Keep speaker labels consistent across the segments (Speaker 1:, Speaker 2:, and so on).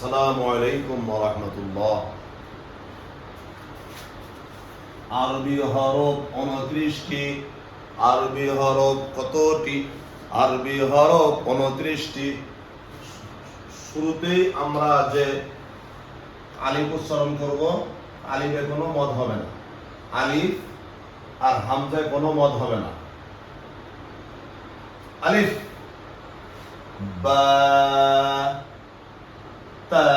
Speaker 1: আসসালামু আলাইকুম ওয়া রাহমাতুল্লাহ। আরবি হরফ 29টি। আরবি হরফ কতটি? আরবি হরফ 29টি। শুরুতেই আমরা যে আলিফ উচ্চারণ করব, আলিফে কোনো মদ হবে না। আলিফ আর হামজায় কোনো মদ হবে না। আলিফ, বা, তা,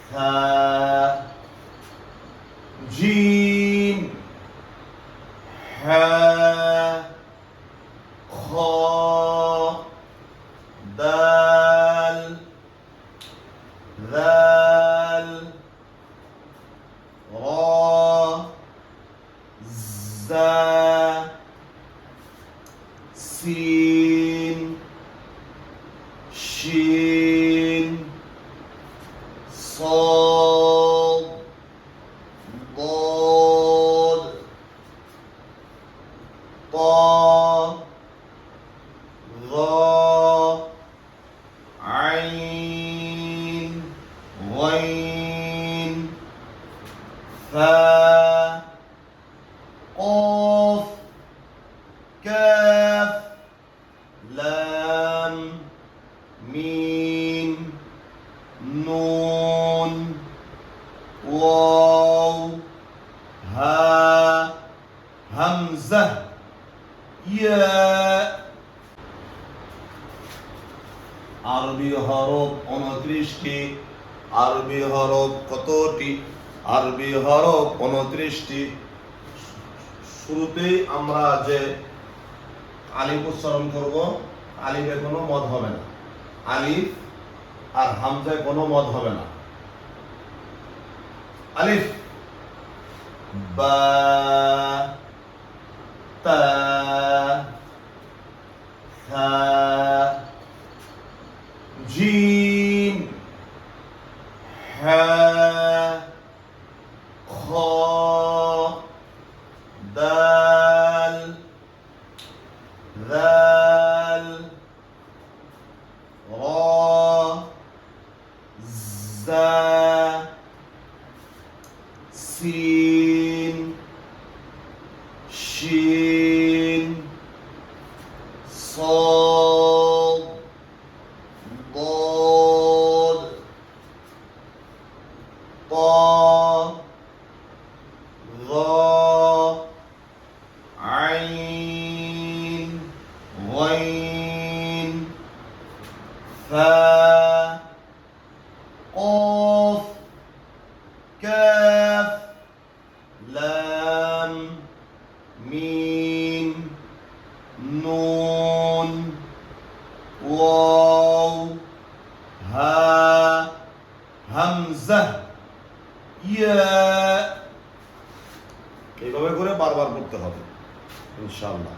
Speaker 1: থা, জিম, হা, খ, দাল, যাল, র, জা, সিন, শিন, صاد ضاد طاء ظاء عين غين فاء قاف كاف لام ميم نون واو ها হামজা ইয়া। আরবি হরফ 29টি। আরবি হরফ কতটি? আরবি হরফ 29টি। শুরুতেই আমরা যে আলিফ উচ্চারণ করব, আলিফে কোনো মদ হবে না। আলিফ আর হামজায় কোনো মদ হবে না। আলিফ, বা, তা, থা, জিম, হা, খ, দাল, যাল, র, জা, সিন, শিন, صاد ضاد طاء ظاء عين غين فاء قاف كاف لام ميم نون واو ها হামজা ইয়া। এইভাবে করে বারবার করতে হবে ইনশাআল্লাহ।